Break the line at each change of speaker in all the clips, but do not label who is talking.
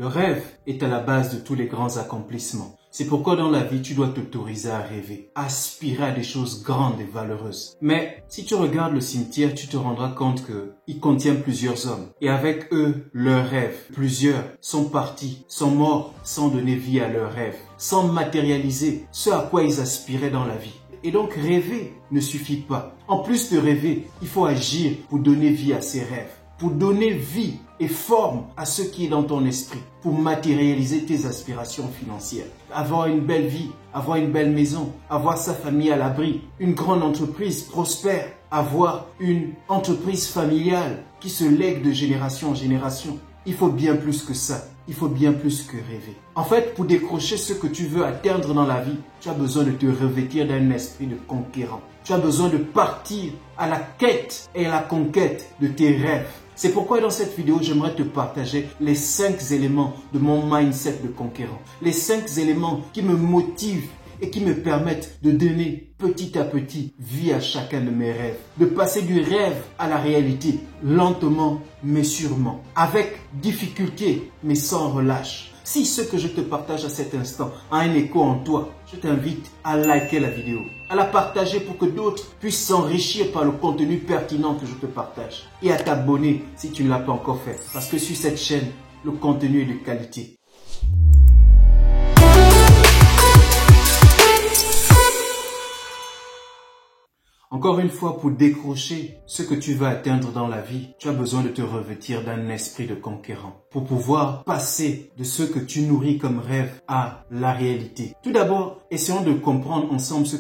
Le rêve est à la base de tous les grands accomplissements. C'est pourquoi dans la vie, tu dois t'autoriser à rêver, à aspirer à des choses grandes et valeureuses. Mais si tu regardes le cimetière, tu te rendras compte qu'il contient plusieurs hommes. Et avec eux, leurs rêves. Plusieurs sont partis, sont morts, sans donner vie à leurs rêves, sans matérialiser ce à quoi ils aspiraient dans la vie. Et donc rêver ne suffit pas. En plus de rêver, il faut agir pour donner vie à ses rêves, pour donner vie et forme à ce qui est dans ton esprit, pour matérialiser tes aspirations financières. Avoir une belle vie, avoir une belle maison, avoir sa famille à l'abri, une grande entreprise prospère, avoir une entreprise familiale qui se lègue de génération en génération. Il faut bien plus que ça. Il faut bien plus que rêver. En fait, pour décrocher ce que tu veux atteindre dans la vie, tu as besoin de te revêtir d'un esprit de conquérant. Tu as besoin de partir à la quête et à la conquête de tes rêves. C'est pourquoi dans cette vidéo, j'aimerais te partager les 5 éléments de mon mindset de conquérant. Les 5 éléments qui me motivent et qui me permettent de donner petit à petit vie à chacun de mes rêves. De passer du rêve à la réalité, lentement mais sûrement. Avec difficulté mais sans relâche. Si ce que je te partage à cet instant a un écho en toi, je t'invite à liker la vidéo, à la partager pour que d'autres puissent s'enrichir par le contenu pertinent que je te partage. Et à t'abonner si tu ne l'as pas encore fait. Parce que sur cette chaîne, le contenu est de qualité. Encore une fois, pour décrocher ce que tu veux atteindre dans la vie, tu as besoin de te revêtir d'un esprit de conquérant pour pouvoir passer de ce que tu nourris comme rêve à la réalité. Tout d'abord, essayons de comprendre ensemble ce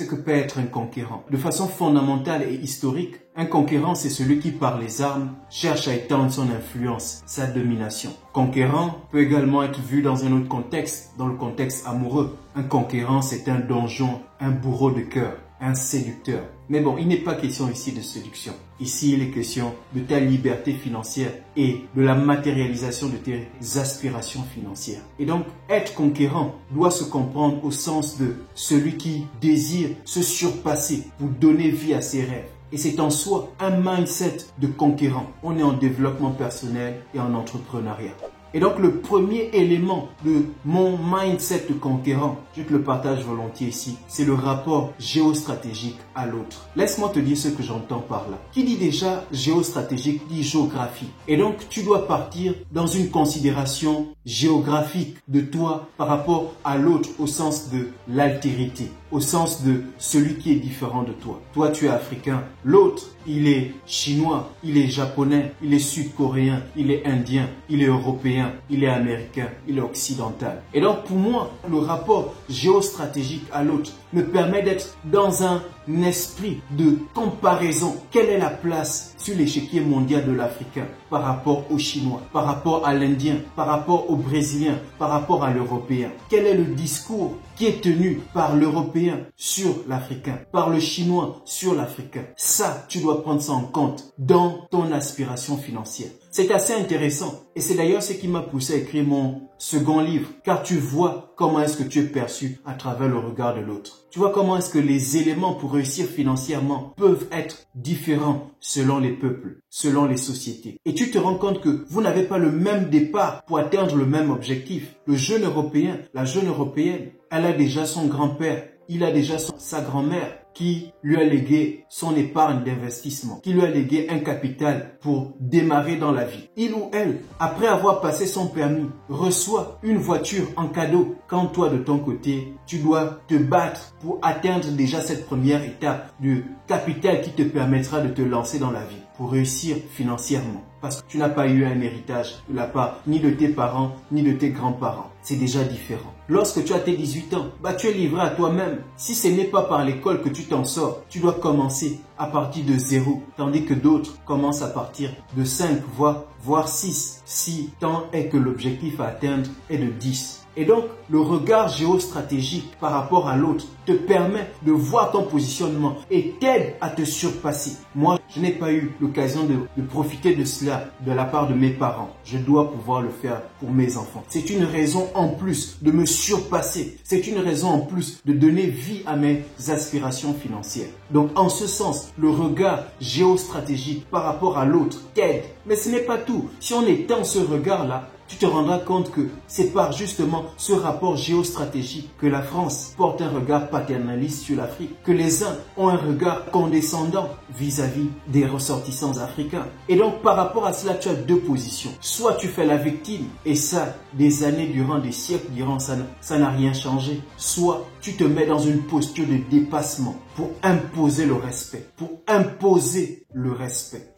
que peut être un conquérant. De façon fondamentale et historique, un conquérant, c'est celui qui, par les armes, cherche à étendre son influence, sa domination. Conquérant peut également être vu dans un autre contexte, dans le contexte amoureux. Un conquérant, c'est un donjon, un bourreau de cœur, un séducteur. Mais bon, il n'est pas question ici de séduction. Ici, il est question de ta liberté financière et de la matérialisation de tes aspirations financières. Et donc, être conquérant doit se comprendre au sens de celui qui désire se surpasser pour donner vie à ses rêves. Et c'est en soi un mindset de conquérant. On est en développement personnel et en entrepreneuriat. Et donc le premier élément de mon mindset de conquérant, je te le partage volontiers ici, c'est le rapport géostratégique à l'autre. Laisse-moi te dire ce que j'entends par là. Qui dit déjà géostratégique dit géographie. Et donc tu dois partir dans une considération géographique de toi par rapport à l'autre au sens de l'altérité, au sens de celui qui est différent de toi. Toi tu es africain, l'autre il est chinois, il est japonais, il est sud-coréen, il est indien, il est européen, il est américain, il est occidental. Et donc pour moi, le rapport géostratégique à l'autre me permet d'être dans un esprit de comparaison. Quelle est la place sur l'échiquier mondial de l'Africain par rapport au Chinois, par rapport à l'Indien, par rapport au Brésilien, par rapport à l'Européen? Quel est le discours qui est tenu par l'Européen sur l'Africain, par le Chinois sur l'Africain? Ça, tu dois prendre ça en compte dans ton aspiration financière. C'est assez intéressant et c'est d'ailleurs ce qui m'a poussé à écrire mon second livre, car tu vois comment est-ce que tu es perçu à travers le regard de l'autre. Tu vois comment est-ce que les éléments pour réussir financièrement peuvent être différents selon les peuples, selon les sociétés. Et tu te rends compte que vous n'avez pas le même départ pour atteindre le même objectif. Le jeune européen, la jeune européenne, elle a déjà son grand-père, il a déjà sa grand-mère qui lui a légué son épargne d'investissement, qui lui a légué un capital pour démarrer dans la vie. Il ou elle, après avoir passé son permis, reçoit une voiture en cadeau. Quand toi, de ton côté, tu dois te battre pour atteindre déjà cette première étape du capital qui te permettra de te lancer dans la vie, pour réussir financièrement. Parce que tu n'as pas eu un héritage de la part ni de tes parents, ni de tes grands-parents. C'est déjà différent. Lorsque tu as tes 18 ans, tu es livré à toi-même. Si ce n'est pas par l'école que tu t'en sors, tu dois commencer à partir de 0. Tandis que d'autres commencent à partir de 5, voire 6. Si tant est que l'objectif à atteindre est de 10. Et donc, le regard géostratégique par rapport à l'autre te permet de voir ton positionnement et t'aide à te surpasser. Moi, je n'ai pas eu l'occasion de profiter de cela de la part de mes parents. Je dois pouvoir le faire pour mes enfants. C'est une raison en plus de me surpasser. C'est une raison en plus de donner vie à mes aspirations financières. Donc, en ce sens, le regard géostratégique par rapport à l'autre t'aide. Mais ce n'est pas tout. Si on étend ce regard-là tu te rendras compte que c'est par justement ce rapport géostratégique que la France porte un regard paternaliste sur l'Afrique, que les uns ont un regard condescendant vis-à-vis des ressortissants africains. Et donc par rapport à cela, tu as deux positions. Soit tu fais la victime, et ça, des années durant, des siècles durant, ça n'a rien changé. Soit tu te mets dans une posture de dépassement pour imposer le respect,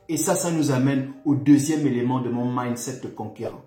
Et ça nous amène au deuxième élément de mon mindset de conquérant.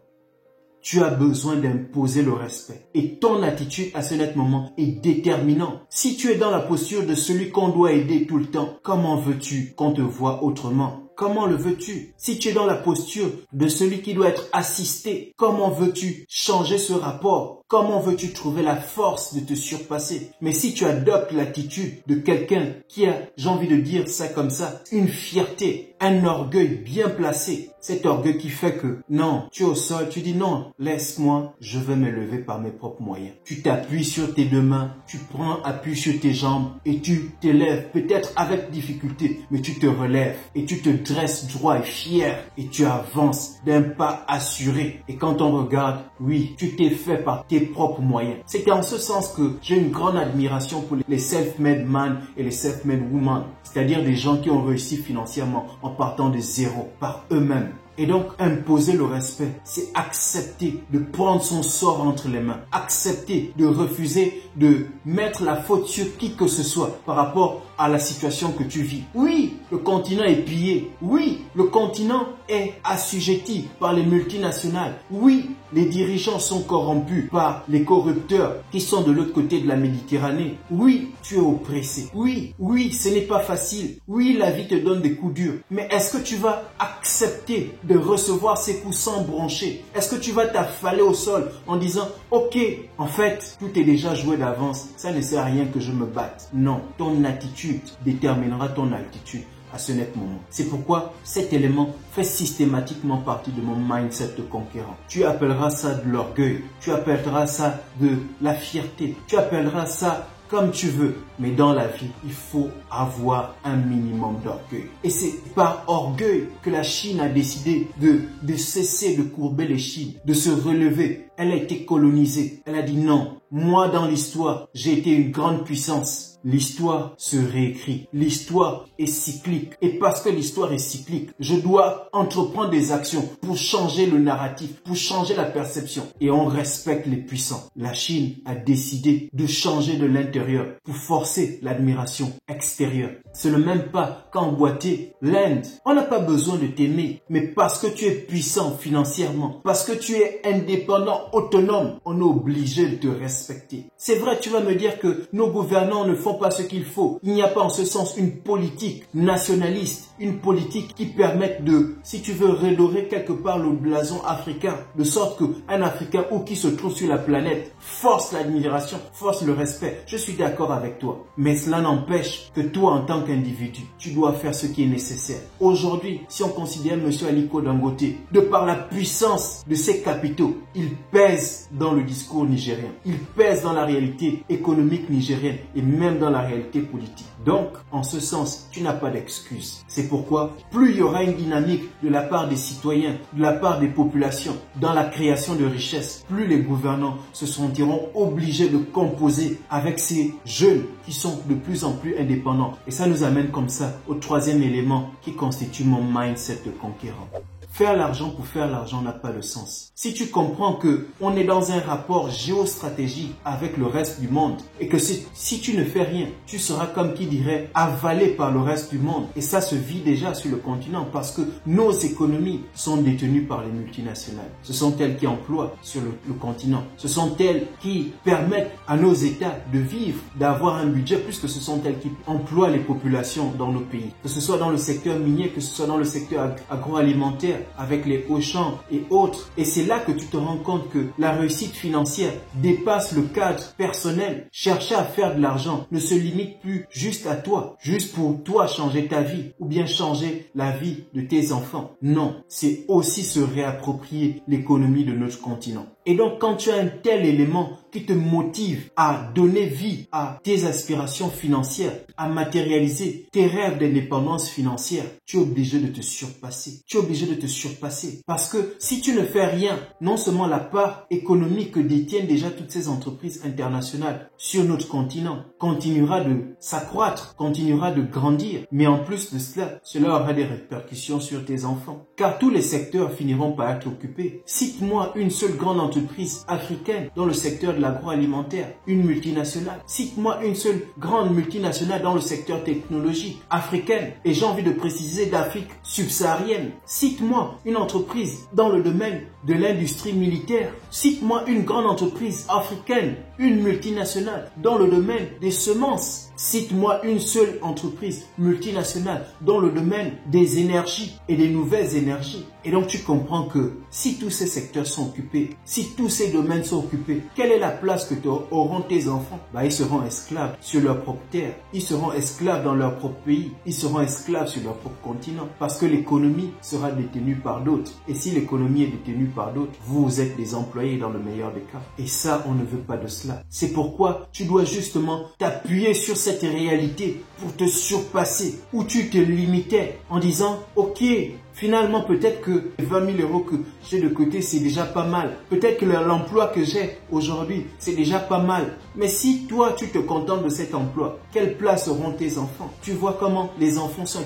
Tu as besoin d'imposer le respect. Et ton attitude à ce net moment est déterminante. Si tu es dans la posture de celui qu'on doit aider tout le temps, comment veux-tu qu'on te voie autrement? Comment le veux-tu? Si tu es dans la posture de celui qui doit être assisté, comment veux-tu changer ce rapport? Comment veux-tu trouver la force de te surpasser? Mais si tu adoptes l'attitude de quelqu'un qui a, j'ai envie de dire ça comme ça, une fierté, un orgueil bien placé, cet orgueil qui fait que non, tu es au sol, tu dis non, laisse-moi, je vais me lever par mes propres moyens. Tu t'appuies sur tes deux mains, tu prends appui sur tes jambes et tu t'élèves, peut-être avec difficulté, mais tu te relèves et tu te dresses droit et fier et tu avances d'un pas assuré. Et quand on regarde, oui, tu t'es fait par tes propres moyens. C'est en ce sens que j'ai une grande admiration pour les self-made man et les self-made woman, c'est-à-dire des gens qui ont réussi financièrement en partant de zéro par eux-mêmes. Et donc, imposer le respect, c'est accepter de prendre son sort entre les mains. Accepter de refuser de mettre la faute sur qui que ce soit par rapport à la situation que tu vis. Oui, le continent est pillé. Oui, le continent est assujetti par les multinationales. Oui, les dirigeants sont corrompus par les corrupteurs qui sont de l'autre côté de la Méditerranée. Oui, tu es oppressé. Oui, ce n'est pas facile. Oui, la vie te donne des coups durs. Mais est-ce que tu vas accepter de recevoir ces coups sans broncher? Est-ce que tu vas t'affaler au sol en disant « Ok, en fait, tout est déjà joué d'avance. Ça ne sert à rien que je me batte. » Non, ton attitude déterminera ton altitude à ce net moment. C'est pourquoi cet élément fait systématiquement partie de mon mindset de conquérant. Tu appelleras ça de l'orgueil, tu appelleras ça de la fierté, tu appelleras ça comme tu veux, mais dans la vie, il faut avoir un minimum d'orgueil. Et c'est par orgueil que la Chine a décidé de cesser de courber les Chines, de se relever. Elle a été colonisée. Elle a dit non, moi dans l'histoire, j'ai été une grande puissance. L'histoire se réécrit. L'histoire est cyclique. Et parce que l'histoire est cyclique, je dois entreprendre des actions pour changer le narratif, pour changer la perception. Et on respecte les puissants. La Chine a décidé de changer de l'intérieur pour forcer l'admiration extérieure. C'est le même pas qu'a emboîté l'Inde. On n'a pas besoin de t'aimer, mais parce que tu es puissant financièrement, parce que tu es indépendant, autonome, on est obligé de te respecter. C'est vrai, tu vas me dire que nos gouvernants ne font pas ce qu'il faut. Il n'y a pas en ce sens une politique nationaliste, une politique qui permette de, si tu veux, redorer quelque part le blason africain, de sorte qu'un Africain ou qui se trouve sur la planète force l'admiration, force le respect. Je suis d'accord avec toi. Mais cela n'empêche que toi, en tant qu'individu, tu dois faire ce qui est nécessaire. Aujourd'hui, si on considère M. Aliko Dangote, de par la puissance de ses capitaux, il pèse dans le discours nigérien. Il pèse dans la réalité économique nigérienne et même dans la réalité politique. Donc, en ce sens, tu n'as pas d'excuse. C'est pourquoi, plus il y aura une dynamique de la part des citoyens, de la part des populations, dans la création de richesses, plus les gouvernants se sentiront obligés de composer avec ces jeunes qui sont de plus en plus indépendants. Et ça nous amène comme ça au troisième élément qui constitue mon mindset de conquérant. Faire l'argent pour faire l'argent n'a pas de sens. Si tu comprends que on est dans un rapport géostratégique avec le reste du monde et que si tu ne fais rien, tu seras comme qui dirait avalé par le reste du monde. Et ça se vit déjà sur le continent parce que nos économies sont détenues par les multinationales. Ce sont elles qui emploient sur le continent. Ce sont elles qui permettent à nos États de vivre, d'avoir un budget, puisque ce sont elles qui emploient les populations dans nos pays. Que ce soit dans le secteur minier, que ce soit dans le secteur agroalimentaire, avec les Auchan et autres. Et c'est là que tu te rends compte que la réussite financière dépasse le cadre personnel. Chercher à faire de l'argent ne se limite plus juste à toi, juste pour toi changer ta vie ou bien changer la vie de tes enfants. Non, c'est aussi se réapproprier l'économie de notre continent. Et donc, quand tu as un tel élément qui te motive à donner vie à tes aspirations financières, à matérialiser tes rêves d'indépendance financière, tu es obligé de te surpasser. Tu es obligé de te surpasser. Parce que si tu ne fais rien, non seulement la part économique que détiennent déjà toutes ces entreprises internationales sur notre continent continuera de s'accroître, continuera de grandir, mais en plus de cela, cela aura des répercussions sur tes enfants. Car tous les secteurs finiront par être occupés. Cite-moi une seule grande entreprise africaine dans le secteur de l'agroalimentaire, une multinationale. Cite-moi une seule grande multinationale dans le secteur technologique africaine, et j'ai envie de préciser d'Afrique subsaharienne. Cite-moi une entreprise dans le domaine de l'industrie militaire. Cite-moi une grande entreprise africaine, une multinationale dans le domaine des semences. Cite-moi une seule entreprise multinationale dans le domaine des énergies et des nouvelles énergies. Et donc tu comprends que si tous ces secteurs sont occupés, si tous ces domaines sont occupés, quelle est la place que auront tes enfants? Ils seront esclaves sur leur propre terre, ils seront esclaves dans leur propre pays, ils seront esclaves sur leur propre continent, parce que l'économie sera détenue par d'autres. Et si l'économie est détenue par d'autres, vous êtes des employés dans le meilleur des cas. Et ça, on ne veut pas de cela. C'est pourquoi tu dois justement t'appuyer sur cette réalité pour te surpasser, où tu te limitais en disant « Ok, finalement, peut-être que 20 000 euros que j'ai de côté, c'est déjà pas mal. Peut-être que l'emploi que j'ai aujourd'hui, c'est déjà pas mal. Mais si toi, tu te contentes de cet emploi, quelle place auront tes enfants? Tu vois comment les enfants sont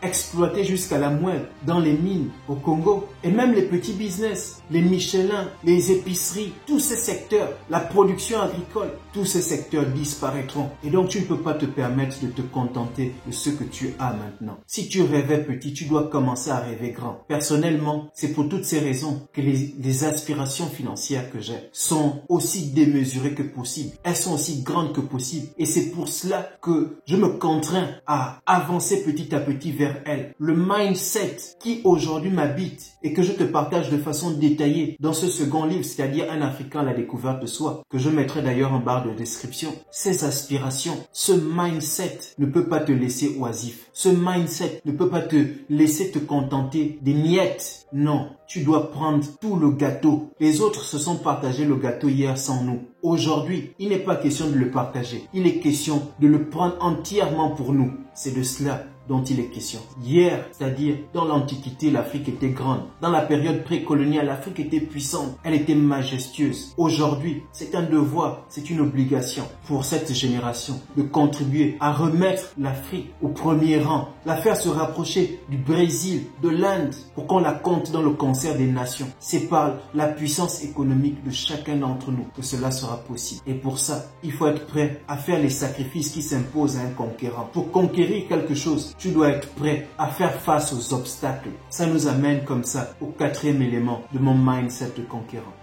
exploités jusqu'à la moelle dans les mines au Congo. Et même les petits business, les Michelin, les épiceries, tous ces secteurs, la production agricole, tous ces secteurs disparaîtront. Et donc, tu ne peux pas te permettre de te contenter de ce que tu as maintenant. Si tu rêvais petit, tu dois commencer à rêver grand. Personnellement, c'est pour toutes ces raisons que les aspirations financières que j'ai sont aussi démesurées que possible. Elles sont aussi grandes que possible. Et c'est pour cela que je me contrains à avancer petit à petit vers elles. Le mindset qui aujourd'hui m'habite et que je te partage de façon détaillée dans ce second livre, c'est-à-dire Un Africain à la découverte de soi, que je mettrai d'ailleurs en barre de description. Ces aspirations, ce mindset ne peut pas te laisser oisif. Ce mindset ne peut pas te laisser te contenter des miettes. Non, tu dois prendre tout le gâteau. Les autres se sont partagés le gâteau hier sans nous. Aujourd'hui, il n'est pas question de le partager. Il est question de le prendre entièrement pour nous. C'est de cela dont il est question. Hier, c'est-à-dire dans l'Antiquité, l'Afrique était grande. Dans la période précoloniale, l'Afrique était puissante. Elle était majestueuse. Aujourd'hui, c'est un devoir, c'est une obligation pour cette génération de contribuer à remettre l'Afrique au premier rang, la faire se rapprocher du Brésil, de l'Inde, pour qu'on la compte dans le concert des nations. C'est par la puissance économique de chacun d'entre nous que cela sera possible. Et pour ça, il faut être prêt à faire les sacrifices qui s'imposent à un conquérant. Pour conquérir quelque chose, tu dois être prêt à faire face aux obstacles. Ça nous amène comme ça au quatrième élément de mon mindset de conquérant.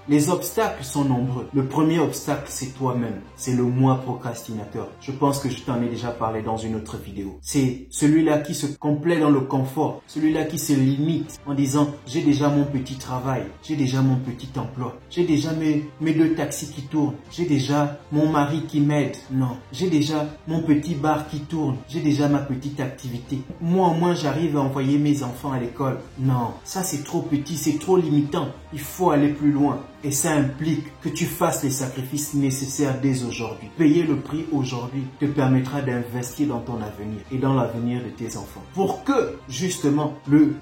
Les obstacles sont nombreux. Le premier obstacle, c'est toi-même. C'est le moi procrastinateur. Je pense que je t'en ai déjà parlé dans une autre vidéo. C'est celui-là qui se complaît dans le confort. Celui-là qui se limite en disant « J'ai déjà mon petit travail. J'ai déjà mon petit emploi. J'ai déjà mes 2 taxis qui tournent. J'ai déjà mon mari qui m'aide. Non. J'ai déjà mon petit bar qui tourne. J'ai déjà ma petite activité. Moi, au moins, j'arrive à envoyer mes enfants à l'école. Non. Ça, c'est trop petit. C'est trop limitant. Il faut aller plus loin. Et ça implique que tu fasses les sacrifices nécessaires dès aujourd'hui. Payer le prix aujourd'hui te permettra d'investir dans ton avenir et dans l'avenir de tes enfants. Pour que, justement,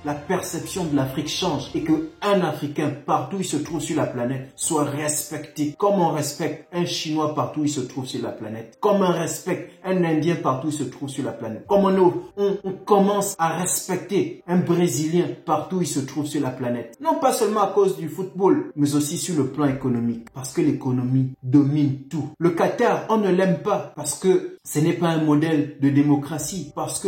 la perception de l'Afrique change et qu'un Africain, partout où il se trouve sur la planète, soit respecté. Comme on respecte un Chinois partout où il se trouve sur la planète. Comme on respecte un Indien partout où il se trouve sur la planète. Comme on commence à respecter un Brésilien partout où il se trouve sur la planète. Non pas seulement à cause du football, mais aussi sur le plan économique, parce que l'économie domine tout. Le Qatar, on ne l'aime pas parce que ce n'est pas un modèle de démocratie, parce que.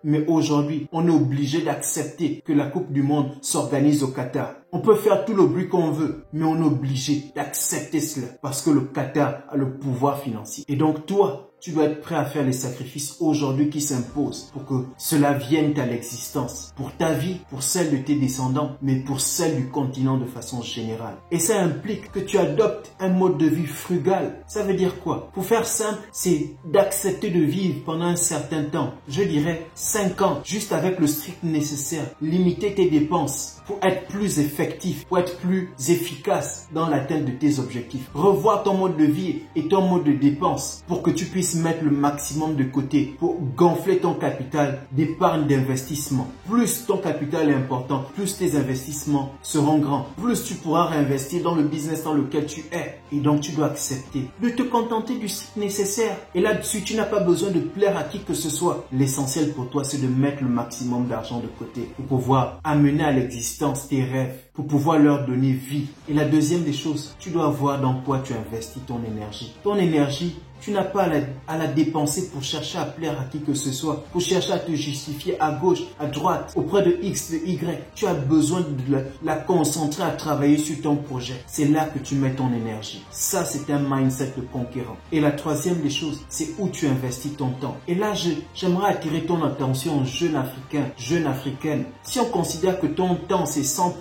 Mais aujourd'hui, on est obligé d'accepter que la Coupe du Monde s'organise au Qatar. On peut faire tout le bruit qu'on veut, mais on est obligé d'accepter cela parce que le Qatar a le pouvoir financier. Et donc toi, tu dois être prêt à faire les sacrifices aujourd'hui qui s'imposent pour que cela vienne à l'existence. Pour ta vie, pour celle de tes descendants, mais pour celle du continent de façon générale. Et ça implique que tu adoptes un mode de vie frugal. Ça veut dire quoi? Pour faire simple, c'est d'accepter de vivre pendant un certain temps. Je dirais 5 ans, juste avec le strict nécessaire. Limiter tes dépenses pour être plus effectif effectif, pour être plus efficace dans l'atteinte de tes objectifs. Revoir ton mode de vie et ton mode de dépense pour que tu puisses mettre le maximum de côté pour gonfler ton capital d'épargne d'investissement. Plus ton capital est important, plus tes investissements seront grands, plus tu pourras réinvestir dans le business dans lequel tu es. Et donc tu dois accepter de te contenter du strict nécessaire. Et là-dessus, tu n'as pas besoin de plaire à qui que ce soit. L'essentiel pour toi, c'est de mettre le maximum d'argent de côté pour pouvoir amener à l'existence tes rêves, pour pouvoir leur donner vie. Et la deuxième des choses, tu dois voir dans quoi tu investis ton énergie. Ton énergie, tu n'as pas à la dépenser pour chercher à plaire à qui que ce soit, pour chercher à te justifier à gauche, à droite, auprès de X, de Y. Tu as besoin de la concentrer à travailler sur ton projet. C'est là que tu mets ton énergie. Ça, c'est un mindset de conquérant. Et la troisième des choses, c'est où tu investis ton temps. Et là, j'aimerais attirer ton attention, jeune Africain, jeune Africaine. Si on considère que ton temps, c'est 100%,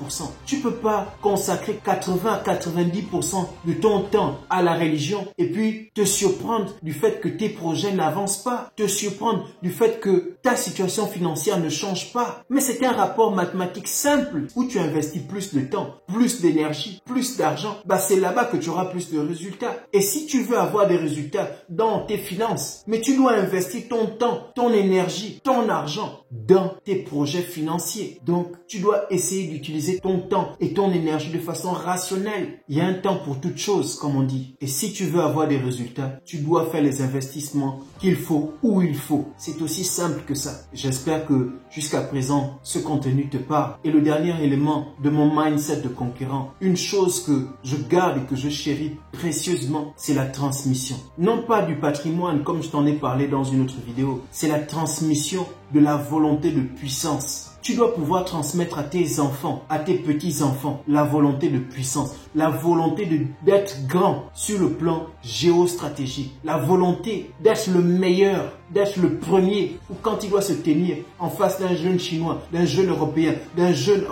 tu peux pas consacrer 80 à 90% de ton temps à la religion et puis te surprendre du fait que tes projets n'avancent pas, te surprendre du fait que ta situation financière ne change pas. Mais c'est un rapport mathématique simple où tu investis plus de temps, plus d'énergie, plus d'argent. C'est là-bas que tu auras plus de résultats. Et si tu veux avoir des résultats dans tes finances, mais tu dois investir ton temps, ton énergie, ton argent dans tes projets financiers. Donc, tu dois essayer d'utiliser ton temps et ton énergie de façon rationnelle. Il y a un temps pour toute chose, comme on dit. Et si tu veux avoir des résultats, tu dois faire les investissements qu'il faut où il faut. C'est aussi simple que ça. J'espère que jusqu'à présent, ce contenu te parle. Et le dernier élément de mon mindset de conquérant, une chose que je garde et que je chéris précieusement, c'est la transmission. Non pas du patrimoine comme je t'en ai parlé dans une autre vidéo, c'est la transmission de la volonté de puissance. Tu dois pouvoir transmettre à tes enfants, à tes petits-enfants, la volonté de puissance, la volonté d'être grand sur le plan géostratégique, la volonté d'être le meilleur, d'être le premier, ou quand il doit se tenir en face d'un jeune Chinois, d'un jeune Européen, d'un jeune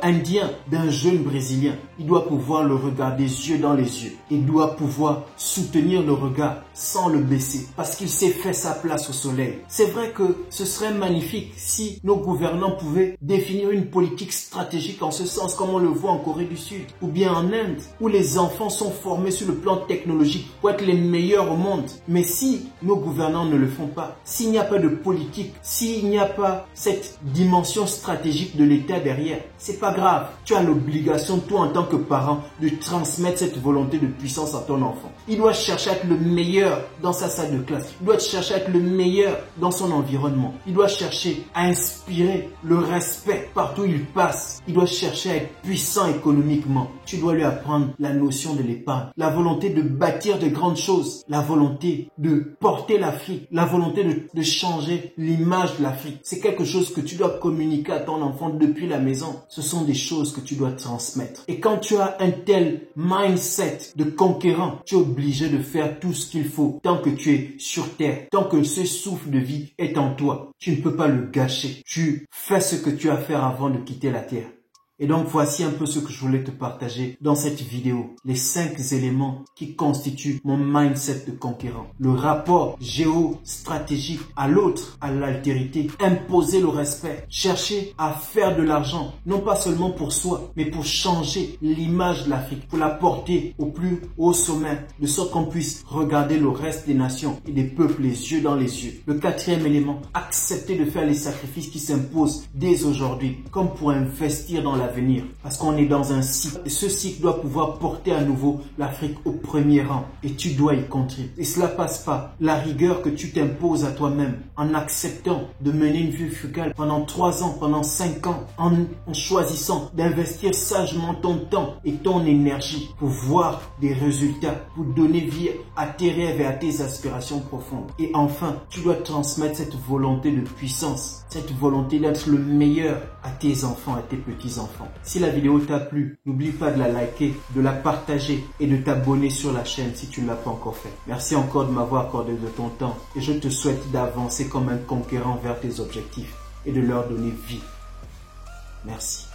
Indien, d'un jeune Brésilien, il doit pouvoir le regarder yeux dans les yeux. Il doit pouvoir soutenir le regard sans le baisser, parce qu'il s'est fait sa place au soleil. C'est vrai que ce serait magnifique si nos gouvernants pouvaient définir une politique stratégique en ce sens, comme on le voit en Corée du Sud, ou bien en Inde, où les enfants sont formés sur le plan technologique pour être les meilleurs au monde. Mais si nos gouvernants ne le font pas, s'il n'y a pas de politique, s'il n'y a pas cette dimension stratégique de l'État derrière, c'est pas grave. Tu as l'obligation, toi en tant que parent, de transmettre cette volonté de puissance à ton enfant. Il doit chercher à être le meilleur dans sa salle de classe. Il doit chercher à être le meilleur dans son environnement. Il doit chercher à inspirer le respect partout où il passe. Il doit chercher à être puissant économiquement. Tu dois lui apprendre la notion de l'épargne, la volonté de bâtir de grandes choses, la volonté de porter l'Afrique, la volonté de changer l'image de l'Afrique. C'est quelque chose que tu dois communiquer à ton enfant depuis la maison. Ce sont des choses que tu dois transmettre. Et quand tu as un tel mindset de conquérant, tu es obligé de faire tout ce qu'il faut tant que tu es sur terre, tant que ce souffle de vie est en toi. Tu ne peux pas le gâcher. Tu fais ce que tu as à faire avant de quitter la terre. Et donc voici un peu ce que je voulais te partager dans cette vidéo. Les 5 éléments qui constituent mon mindset de conquérant. Le rapport géostratégique à l'autre, à l'altérité. Imposer le respect. Chercher à faire de l'argent. Non pas seulement pour soi, mais pour changer l'image de l'Afrique. Pour la porter au plus haut sommet. De sorte qu'on puisse regarder le reste des nations et des peuples les yeux dans les yeux. Le 4e élément. Accepter de faire les sacrifices qui s'imposent dès aujourd'hui. Comme pour investir dans l'avenir, parce qu'on est dans un cycle et ce cycle doit pouvoir porter à nouveau l'Afrique au premier rang et tu dois y contribuer. Et cela passe par la rigueur que tu t'imposes à toi-même en acceptant de mener une vie frugale pendant 3 ans, pendant 5 ans, en choisissant d'investir sagement ton temps et ton énergie pour voir des résultats, pour donner vie à tes rêves et à tes aspirations profondes. Et enfin, tu dois transmettre cette volonté de puissance, cette volonté d'être le meilleur à tes enfants, à tes petits-enfants. Si la vidéo t'a plu, n'oublie pas de la liker, de la partager et de t'abonner sur la chaîne si tu ne l'as pas encore fait. Merci encore de m'avoir accordé de ton temps et je te souhaite d'avancer comme un conquérant vers tes objectifs et de leur donner vie. Merci.